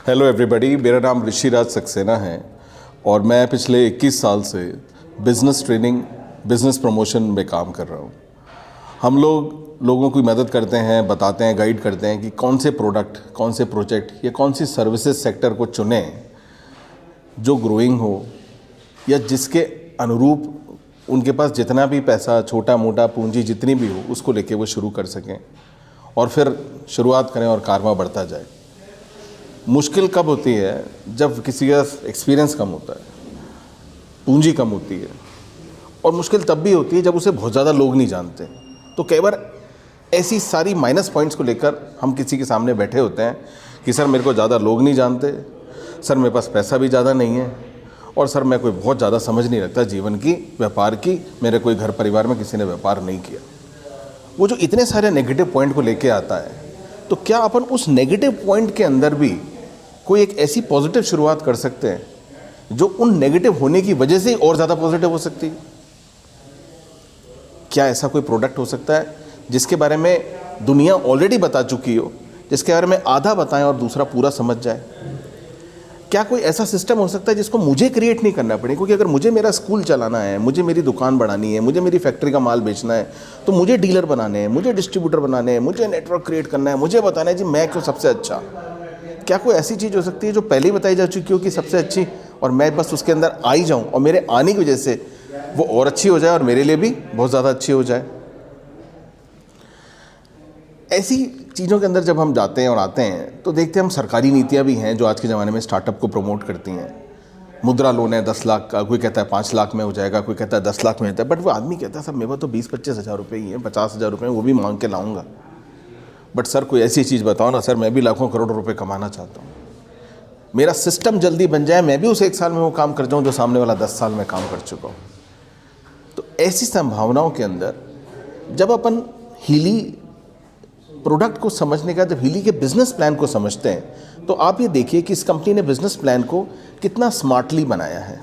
Hello everybody, मेरा नाम ऋषिराज सक्सेना है और मैं पिछले 21 साल से बिज़नेस ट्रेनिंग, बिज़नेस प्रमोशन में काम कर रहा हूँ। हम लोगों की मदद करते हैं, बताते हैं, गाइड करते हैं कि कौन से प्रोडक्ट, कौन से प्रोजेक्ट या कौन सी सर्विसेज सेक्टर को चुनें जो ग्रोइंग हो या जिसके अनुरूप उनके पास जितना भी पैसा, छोटा मोटा पूंजी जितनी भी हो, उसको लेके वो शुरू कर सकें और फिर शुरुआत करें और कारवां बढ़ता जाए। मुश्किल कब होती है? जब किसी का एक्सपीरियंस कम होता है, पूंजी कम होती है, और मुश्किल तब भी होती है जब उसे बहुत ज़्यादा लोग नहीं जानते। तो कई बार ऐसी सारी माइनस पॉइंट्स को लेकर हम किसी के सामने बैठे होते हैं कि सर मेरे को ज़्यादा लोग नहीं जानते, सर मेरे पास पैसा भी ज़्यादा नहीं है, और सर मैं कोई बहुत ज़्यादा समझ नहीं रखता जीवन की, व्यापार की, मेरे कोई घर परिवार में किसी ने व्यापार नहीं किया। वो जो इतने सारे नेगेटिव पॉइंट को लेके आता है, तो क्या अपन उस नेगेटिव पॉइंट के अंदर भी कोई एक ऐसी पॉजिटिव शुरुआत कर सकते हैं जो उन नेगेटिव होने की वजह से और ज़्यादा पॉजिटिव हो सकती है? क्या ऐसा कोई प्रोडक्ट हो सकता है जिसके बारे में दुनिया ऑलरेडी बता चुकी हो, जिसके बारे में आधा बताएं और दूसरा पूरा समझ जाए? क्या कोई ऐसा सिस्टम हो सकता है जिसको मुझे क्रिएट नहीं करना पड़े? क्योंकि अगर मुझे मेरा स्कूल चलाना है, मुझे मेरी दुकान बढ़ानी है, मुझे मेरी फैक्ट्री का माल बेचना है, तो मुझे डीलर बनाने हैं, मुझे डिस्ट्रीब्यूटर बनाने हैं, मुझे नेटवर्क क्रिएट करना है, मुझे बताना है जी मैं क्यों सबसे अच्छा। क्या कोई ऐसी चीज़ हो सकती है जो पहले ही बताई जा चुकी हो कि सबसे अच्छी, और मैं बस उसके अंदर आ ही जाऊँ और मेरे आने की वजह से वो और अच्छी हो जाए और मेरे लिए भी बहुत ज़्यादा अच्छी हो जाए? ऐसी चीज़ों के अंदर जब हम जाते हैं और आते हैं तो देखते हैं हम सरकारी नीतियाँ भी हैं जो आज के ज़माने में स्टार्टअप को प्रमोट करती हैं। मुद्रा लोन है 10 लाख का, कोई कहता है 5 लाख में हो जाएगा, कोई कहता है 10 लाख में होता है, बट वो आदमी कहता है सर मेरे पास तो 20-25 हज़ार रुपये ही है, 50 हज़ार रुपये वो भी मांग के लाऊंगा। बट सर कोई ऐसी चीज़ बताओ ना, सर मैं भी लाखों करोड़ रुपए कमाना चाहता हूँ, मेरा सिस्टम जल्दी बन जाए, मैं भी उस 1 साल में वो काम कर जाऊँ जो सामने वाला 10 साल में काम कर चुका हूँ। तो ऐसी संभावनाओं के अंदर जब अपन हीली प्रोडक्ट को समझने का, जब हीली के बिजनेस प्लान को समझते हैं, तो आप ये देखिए कि इस कंपनी ने बिजनेस प्लान को कितना स्मार्टली बनाया है।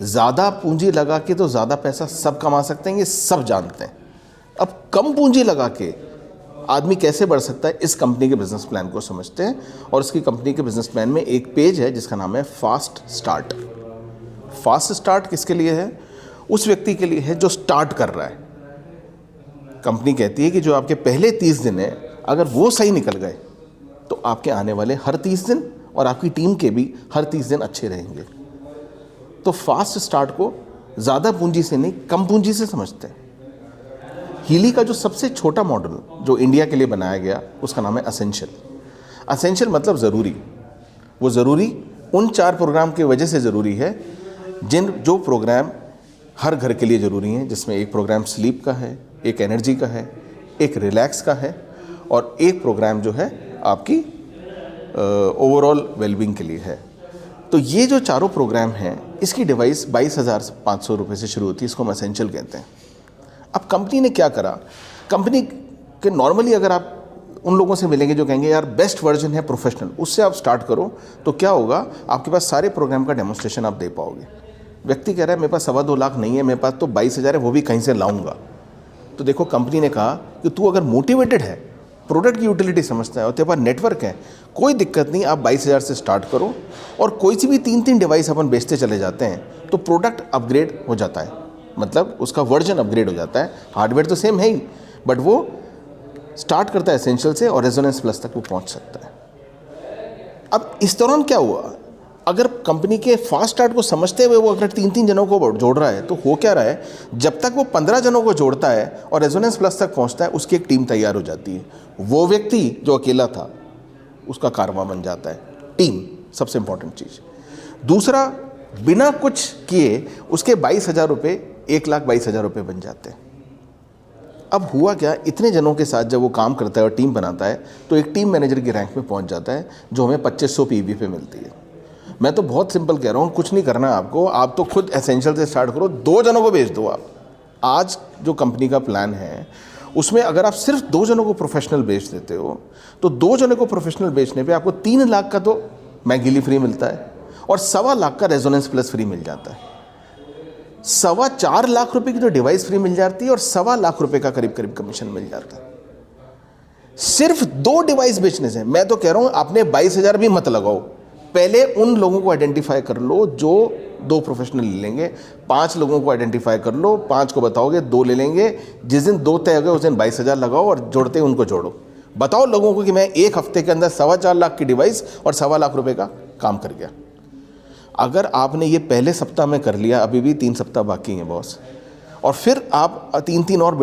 ज़्यादा पूंजी लगा के तो ज़्यादा पैसा सब कमा सकते हैं, ये सब जानते हैं। अब कम पूंजी लगा के आदमी कैसे बढ़ सकता है, इस कंपनी के बिजनेस प्लान को समझते हैं। और इसकी कंपनी के बिजनेस प्लान में एक पेज है जिसका नाम है फास्ट स्टार्ट। फास्ट स्टार्ट किसके लिए है? उस व्यक्ति के लिए है जो स्टार्ट कर रहा है। कंपनी कहती है कि जो आपके पहले 30 दिन है, अगर वो सही निकल गए तो आपके आने वाले हर 30 दिन और आपकी टीम के भी हर 30 दिन अच्छे रहेंगे। तो फास्ट स्टार्ट को ज़्यादा पूंजी से नहीं, कम पूंजी से समझते हैं। हीली का जो सबसे छोटा मॉडल जो इंडिया के लिए बनाया गया, उसका नाम है असेंशियल। असेंशियल मतलब ज़रूरी। वो ज़रूरी उन 4 प्रोग्राम की वजह से ज़रूरी है जो प्रोग्राम हर घर के लिए ज़रूरी हैं, जिसमें एक प्रोग्राम स्लीप का है, एक एनर्जी का है, एक रिलैक्स का है, और एक प्रोग्राम जो है आपकी ओवरऑल वेलबींग के लिए है। तो ये जो चारों प्रोग्राम हैं, इसकी डिवाइस 22,500 रुपये से शुरू होती है। इसको हम असेंशियल कहते हैं। अब कंपनी ने क्या करा? कंपनी के नॉर्मली अगर आप उन लोगों से मिलेंगे जो कहेंगे यार बेस्ट वर्जन है प्रोफेशनल, उससे आप स्टार्ट करो, तो क्या होगा, आपके पास सारे प्रोग्राम का डेमोन्स्ट्रेशन आप दे पाओगे। व्यक्ति कह रहा है मेरे पास 2.25 लाख नहीं है, मेरे पास तो 22,000 है, वो भी कहीं से लाऊंगा। तो देखो कंपनी ने कहा कि तू अगर मोटिवेटेड है, प्रोडक्ट की यूटिलिटी समझता है और तेरे पास नेटवर्क है, कोई दिक्कत नहीं, आप 22,000 से स्टार्ट करो, और कोई सी भी 3-3 डिवाइस अपन बेचते चले जाते हैं तो प्रोडक्ट अपग्रेड हो जाता है, मतलब उसका वर्जन अपग्रेड हो जाता है। हार्डवेयर तो सेम है ही, बट वो स्टार्ट करता है एसेंशियल से और रेजोनेंस प्लस तक वो पहुंच सकता है। अब इस दौरान क्या हुआ, अगर कंपनी के फास्ट स्टार्ट को समझते हुए वो अगर 3-3 जनों को जोड़ रहा है, तो हो क्या रहा है, जब तक वो 15 जनों को जोड़ता है और रेजोनेंस प्लस तक पहुंचता है, उसकी एक टीम तैयार हो जाती है। वो व्यक्ति जो अकेला था उसका कारवां बन जाता है। टीम सबसे इंपॉर्टेंट चीज़। दूसरा, बिना कुछ किए उसके 22,000 रुपये 1,22,000 रुपये बन जाते हैं। अब हुआ क्या, इतने जनों के साथ जब वो काम करता है और टीम बनाता है, तो एक टीम मैनेजर की रैंक में पहुंच जाता है जो हमें 2500 पीवी पे मिलती है। मैं तो बहुत सिंपल कह रहा हूँ, कुछ नहीं करना आपको, आप तो खुद एसेंशियल से स्टार्ट करो, 2 जनों को भेज दो आप। आज जो कंपनी का प्लान है उसमें अगर आप सिर्फ 2 जनों को प्रोफेशनल बेच देते हो, तो 2 जनों को प्रोफेशनल बेचने पे आपको 3 लाख का तो मैगिली फ्री मिलता है और 1.25 लाख का रेजोनेंस प्लस फ्री मिल जाता है। 4.25 लाख रुपए की तो डिवाइस फ्री मिल जाती है और 1.25 लाख रुपए का करीब करीब कमीशन मिल जाता है। सिर्फ 2 डिवाइस बेचने से। मैं तो कह रहा हूं आपने 22,000 भी मत लगाओ, पहले उन लोगों को आइडेंटिफाई कर लो जो 2 प्रोफेशनल ले लेंगे, 5 लोगों को आइडेंटिफाई कर लो, 5 को बताओगे 2 ले लेंगे, जिस दिन 2 तय हो गए उस दिन 22,000 लगाओ और जोड़ते ही उनको जोड़ो। बताओ लोगों को कि मैं 1 हफ्ते के अंदर 4.25 लाख की डिवाइस और 1.25 लाख रुपए का काम कर गया। अगर आपने ये पहले सप्ताह में कर लिया, अभी भी 3 सप्ताह बाकी हैं बॉस, और फिर आप 3-3 और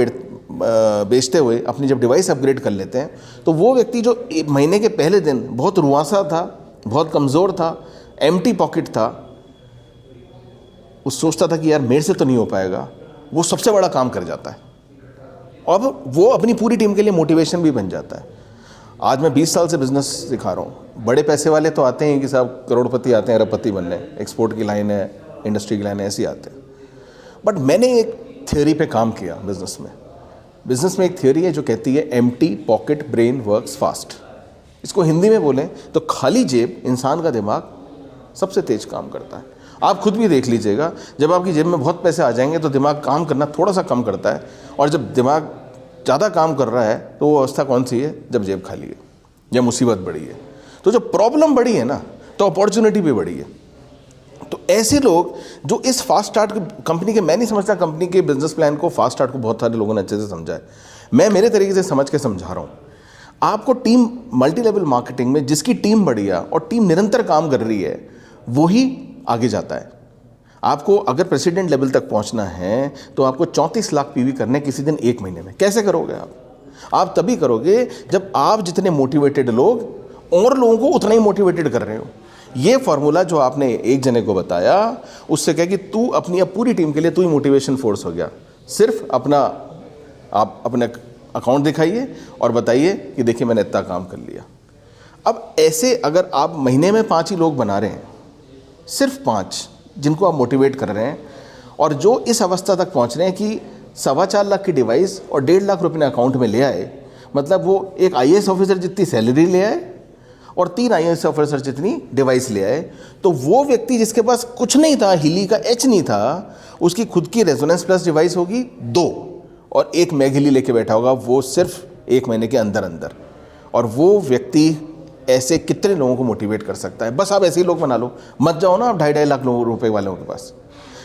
बेचते हुए अपनी जब डिवाइस अपग्रेड कर लेते हैं, तो वो व्यक्ति जो महीने के पहले दिन बहुत रुआंसा था, बहुत कमज़ोर था, एम्प्टी पॉकेट था, वो सोचता था कि यार मेरे से तो नहीं हो पाएगा, वो सबसे बड़ा काम कर जाता है। अब वो अपनी पूरी टीम के लिए मोटिवेशन भी बन जाता है। आज मैं 20 साल से बिजनेस सिखा रहा हूँ। बड़े पैसे वाले तो आते हैं कि साहब करोड़पति आते हैं अरबपति बनने, एक्सपोर्ट की लाइन है, इंडस्ट्री की लाइन है, ऐसे आते हैं। बट मैंने एक थियोरी पे काम किया बिजनेस में। बिजनेस में एक थियोरी है जो कहती है empty pocket brain works fast. इसको हिंदी में बोलें तो खाली जेब इंसान का दिमाग सबसे तेज काम करता है। आप खुद भी देख लीजिएगा, जब आपकी जेब में बहुत पैसे आ जाएंगे तो दिमाग काम करना थोड़ा सा कम करता है, और जब दिमाग ज़्यादा काम कर रहा है तो वो अवस्था कौन सी है? जब जेब खाली है या मुसीबत बड़ी है। तो जब प्रॉब्लम बड़ी है ना, तो अपॉर्चुनिटी भी बड़ी है। तो ऐसे लोग जो इस फास्ट स्टार्ट कंपनी के, मैं नहीं समझता कंपनी के बिजनेस प्लान को, फास्ट स्टार्ट को बहुत सारे लोगों ने अच्छे से समझा है, मैं मेरे तरीके से समझ के समझा रहा हूँ। आपको टीम मल्टी लेवल मार्केटिंग में जिसकी टीम बढ़िया और टीम निरंतर काम कर रही है वही आगे जाता है। आपको अगर प्रेसिडेंट लेवल तक पहुंचना है तो आपको 34 लाख पीवी करने किसी दिन 1 महीने में। कैसे करोगे आप तभी करोगे जब आप जितने मोटिवेटेड लोग और लोगों को उतना ही मोटिवेटेड कर रहे हो। ये फॉर्मूला जो आपने एक जने को बताया, उससे क्या कि तू अपनी अब पूरी टीम के लिए तू ही मोटिवेशन फोर्स हो गया। सिर्फ आप अपने अकाउंट दिखाइए और बताइए कि देखिए मैंने इतना काम कर लिया। अब ऐसे अगर आप महीने में 5 ही लोग बना रहे हैं, सिर्फ 5 जिनको आप मोटिवेट कर रहे हैं, और जो इस अवस्था तक पहुंच रहे हैं कि 4.25 लाख की डिवाइस और 1.5 लाख रुपये अकाउंट में ले आए, मतलब वो एक IAS ऑफिसर जितनी सैलरी ले आए और 3 IAS ऑफिसर जितनी डिवाइस ले आए। तो वो व्यक्ति जिसके पास कुछ नहीं था, हिली का H नहीं था, उसकी खुद की रेजोनेंस प्लस डिवाइस होगी 2 और 1 मैगहिली लेके बैठा होगा, वो सिर्फ 1 महीने के अंदर अंदर। और वो व्यक्ति ऐसे कितने लोगों को मोटिवेट कर सकता है? बस आप ऐसे ही लोग बना लो, मत जाओ ना आप 2.5 लाख रुपए वालों के पास,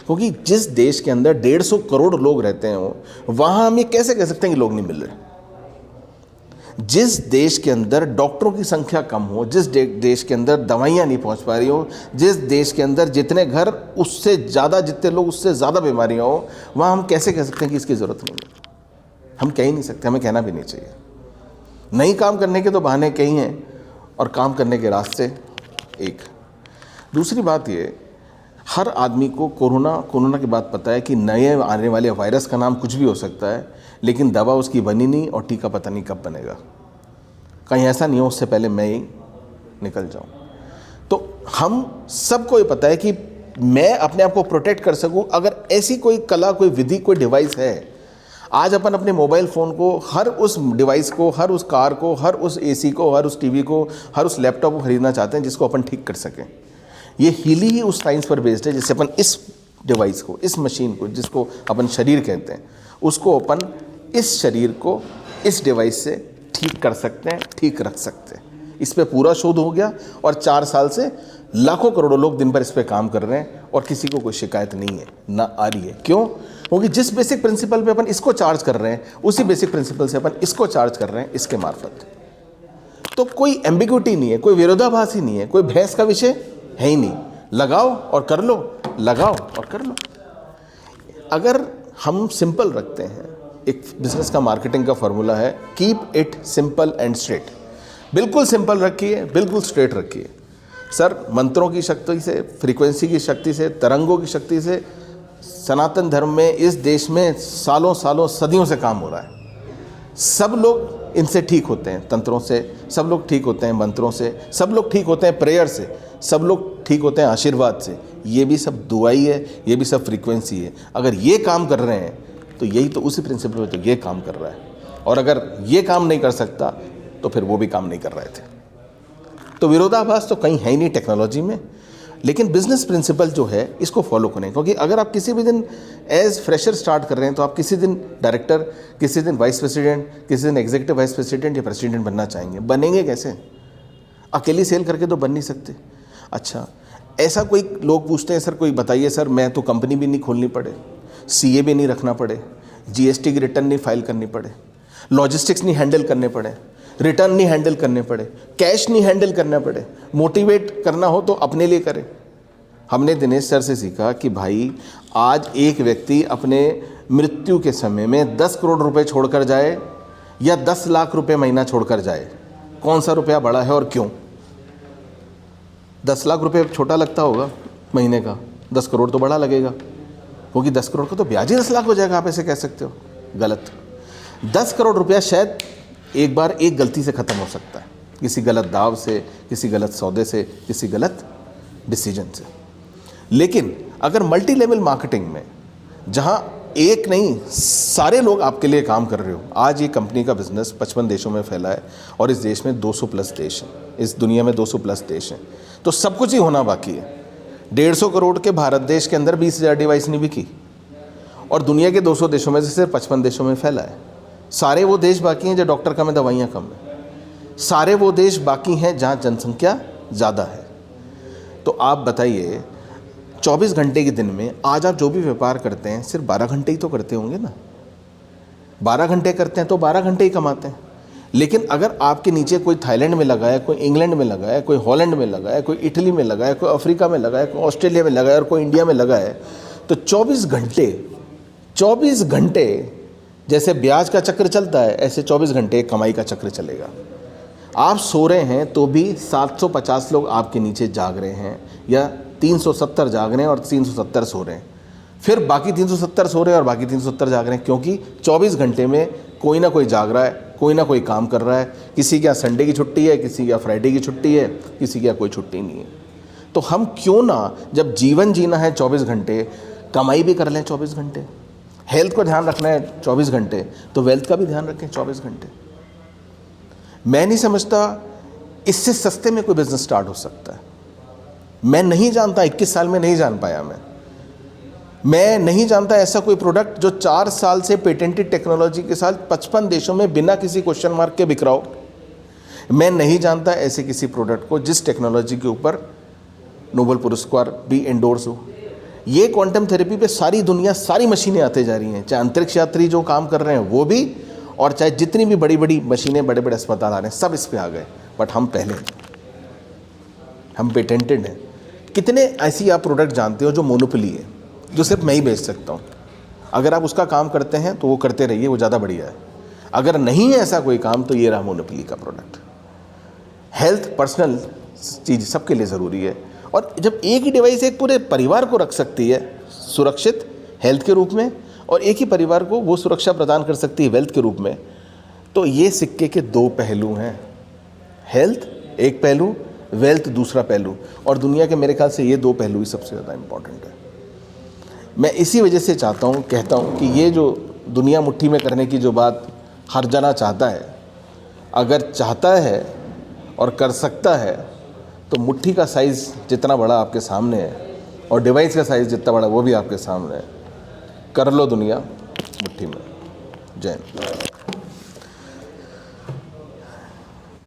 क्योंकि जिस देश के अंदर 150 करोड़ लोग रहते हैं वहां हम ये कैसे कह सकते हैं कि लोग नहीं मिल रहे? जिस देश के अंदर डॉक्टरों की संख्या कम हो, जिस देश के अंदर दवाइयाँ नहीं पहुँच पा रही हो, जिस देश के अंदर जितने घर उससे ज़्यादा, जितने लोग उससे ज़्यादा बीमारियाँ हो, वहाँ हम कैसे कह सकते हैं कि इसकी ज़रूरत नहीं है? हम कह ही नहीं सकते, हमें कहना भी नहीं चाहिए। नहीं काम करने के तो बहाने कई हैं और काम करने के रास्ते एक। दूसरी बात ये, हर आदमी को कोरोना के बाद पता है कि नए आने वाले वायरस का नाम कुछ भी हो सकता है, लेकिन दवा उसकी बनी नहीं और टीका पता नहीं कब बनेगा। कहीं ऐसा नहीं हो उससे पहले मैं ही निकल जाऊं। तो हम सबको ये पता है कि मैं अपने आप को प्रोटेक्ट कर सकूं अगर ऐसी कोई कला, कोई विधि, कोई डिवाइस है। आज अपन अपने मोबाइल फ़ोन को, हर उस डिवाइस को, हर उस कार को, हर उस AC को, हर उस TV को, हर उस लैपटॉप को खरीदना चाहते हैं जिसको अपन ठीक कर सकें। ये हीली ही उस साइंस पर बेस्ड है जिससे अपन इस डिवाइस को, इस मशीन को, जिसको अपन शरीर कहते हैं, उसको अपन इस शरीर को इस डिवाइस से ठीक कर सकते हैं, ठीक रख सकते हैं। इस पर पूरा शोध हो गया और 4 साल से लाखों करोड़ों लोग दिन भर इस पर काम कर रहे हैं और किसी को कोई शिकायत नहीं है, ना आ रही है। क्यों? क्योंकि जिस बेसिक प्रिंसिपल पे अपन इसको चार्ज कर रहे हैं, उसी बेसिक प्रिंसिपल से अपन इसको चार्ज कर रहे हैं इसके मार्फत। तो कोई एम्बिग्युइटी नहीं है, कोई विरोधाभास ही नहीं है, कोई बहस का विषय है ही नहीं। लगाओ और कर लो, लगाओ और कर लो। अगर हम सिंपल रखते हैं, एक बिजनेस का मार्केटिंग का फॉर्मूला है, keep it simple and straight. बिल्कुल सिंपल रखिए, बिल्कुल स्ट्रेट रखिए। सर, मंत्रों की शक्ति से, फ्रीक्वेंसी की शक्ति से, तरंगों की शक्ति से सनातन धर्म में इस देश में सालों सालों सदियों से काम हो रहा है। सब लोग इनसे ठीक होते हैं, तंत्रों से, सब लोग ठीक होते हैं मंत्रों से, सब लोग ठीक होते हैं प्रेयर से, सब लोग ठीक होते हैं आशीर्वाद से। ये भी सब दुआई है, ये भी सब फ्रीक्वेंसी है। अगर ये काम कर रहे हैं तो यही तो उसी प्रिंसिपल पे तो ये काम कर रहा है, और अगर ये काम नहीं कर सकता तो फिर वो भी काम नहीं कर रहे थे। तो विरोधाभास तो कहीं है ही नहीं टेक्नोलॉजी में। लेकिन बिजनेस प्रिंसिपल जो है इसको फॉलो करें, क्योंकि अगर आप किसी भी दिन एज फ्रेशर स्टार्ट कर रहे हैं तो आप किसी दिन डायरेक्टर, किसी दिन वाइस प्रेसिडेंट, किसी दिन एग्जीक्यूटिव वाइस प्रेसिडेंट या प्रेसिडेंट बनना चाहेंगे। बनेंगे कैसे? अकेली सेल करके तो बन नहीं सकते। अच्छा, ऐसा कोई लोग पूछते हैं सर कोई बताइए सर, मैं तो कंपनी भी नहीं खोलनी पड़े, सीए भी नहीं रखना पड़े, जीएसटी की रिटर्न नहीं फाइल करनी पड़े, लॉजिस्टिक्स नहीं हैंडल करने पड़े, रिटर्न नहीं हैंडल करने पड़े, कैश नहीं हैंडल करना पड़े, मोटिवेट करना हो तो अपने लिए करें। हमने दिनेश सर से सीखा कि भाई आज एक व्यक्ति अपने मृत्यु के समय में 10 करोड़ रुपए छोड़कर जाए या 10 लाख रुपए महीना छोड़कर जाए, कौन सा रुपया बड़ा है और क्यों? 10 लाख रुपए छोटा लगता होगा महीने का, 10 करोड़ तो बड़ा लगेगा, क्योंकि 10 करोड़ का तो ब्याज ही 10 लाख हो जाएगा। आप ऐसे कह सकते हो, गलत। 10 करोड़ रुपया शायद एक बार एक गलती से ख़त्म हो सकता है, किसी गलत दाव से, किसी गलत सौदे से, किसी गलत डिसीजन से। लेकिन अगर मल्टी लेवल मार्केटिंग में जहां एक नहीं सारे लोग आपके लिए काम कर रहे हो, आज ये कंपनी का बिजनेस 55 देशों में फैला है और इस देश में 200 प्लस देश हैं, इस दुनिया में 200 प्लस देश हैं, तो सब कुछ ही होना बाकी है। 150 करोड़ के भारत देश के अंदर 20,000 डिवाइस नहीं बिकी और दुनिया के 200 देशों में से सिर्फ 55 देशों में फैला है। सारे वो देश बाकी हैं जहाँ डॉक्टर कम है, दवाइयाँ कम है। सारे वो देश बाकी हैं जहाँ जनसंख्या ज़्यादा है। तो आप बताइए 24 घंटे के दिन में आज आप जो भी व्यापार करते हैं सिर्फ 12 घंटे ही तो करते होंगे ना। 12 घंटे करते हैं तो 12 घंटे ही कमाते हैं। लेकिन अगर आपके नीचे कोई थाईलैंड में लगा है, कोई इंग्लैंड में लगा है, कोई हॉलैंड में लगा है, कोई इटली में लगा है, कोई अफ्रीका में लगा है, कोई ऑस्ट्रेलिया में लगा है और कोई इंडिया में लगा है, तो 24 घंटे जैसे ब्याज का चक्र चलता है ऐसे 24 घंटे कमाई का चक्र चलेगा। आप सो रहे हैं तो भी 750 लोग आपके नीचे जाग रहे हैं या 370 जाग रहे हैं और 370 सो रहे हैं, फिर बाकी 370 सो रहे हैं और बाकी 370 जाग रहे हैं, क्योंकि 24 घंटे में कोई ना कोई जाग रहा है, कोई ना कोई काम कर रहा है। किसी के यहाँ संडे की छुट्टी है, किसी के यहाँ फ्राइडे की छुट्टी है, किसी के यहाँ कोई छुट्टी नहीं है। तो हम क्यों ना, जब जीवन जीना है 24 घंटे, कमाई भी कर लें 24 घंटे, हेल्थ को ध्यान रखना है 24 घंटे, तो वेल्थ का भी ध्यान रखें 24 घंटे। मैं नहीं समझता इससे सस्ते में कोई बिजनेस स्टार्ट हो सकता है। मैं नहीं जानता, 21 साल में नहीं जान पाया मैं नहीं जानता ऐसा कोई प्रोडक्ट जो 4 साल से पेटेंटेड टेक्नोलॉजी के साथ 55 देशों में बिना किसी क्वेश्चन मार्क के बिक रहा हो। मैं नहीं जानता ऐसे किसी प्रोडक्ट को जिस टेक्नोलॉजी के ऊपर नोबेल पुरस्कार भी एंडोर्स हो। ये क्वांटम थेरेपी पे सारी दुनिया, सारी मशीनें आते जा रही हैं, चाहे अंतरिक्ष यात्री जो काम कर रहे हैं वो भी, और चाहे जितनी भी बड़ी बड़ी मशीनें, बड़े बड़े अस्पताल आ रहे हैं, सब इस पे आ गए। बट हम पहले, हम पेटेंटेड हैं। कितने ऐसी आप प्रोडक्ट जानते हो जो मोनोपोली है, जो सिर्फ मैं ही बेच सकता हूँ? अगर आप उसका काम करते हैं तो वो करते रहिए, वो ज़्यादा बढ़िया है। अगर नहीं है ऐसा कोई काम तो ये रहा मोनोपोली का प्रोडक्ट। हेल्थ पर्सनल चीज़ सबके लिए ज़रूरी है, और जब एक ही डिवाइस एक पूरे परिवार को रख सकती है सुरक्षित हेल्थ के रूप में, और एक ही परिवार को वो सुरक्षा प्रदान कर सकती है वेल्थ के रूप में, तो ये सिक्के के 2 पहलू हैं। हेल्थ एक पहलू, वेल्थ दूसरा पहलू, और दुनिया के मेरे ख्याल से ये 2 पहलू ही सबसे ज़्यादा इम्पॉर्टेंट है। मैं इसी वजह से चाहता हूँ, कहता हूँ कि ये जो दुनिया मुट्ठी में करने की जो बात हर जना चाहता है, अगर चाहता है और कर सकता है तो मुट्ठी का साइज़ जितना बड़ा आपके सामने है और डिवाइस का साइज़ जितना बड़ा वो भी आपके सामने है। कर लो दुनिया मुट्ठी में। जय हिंद।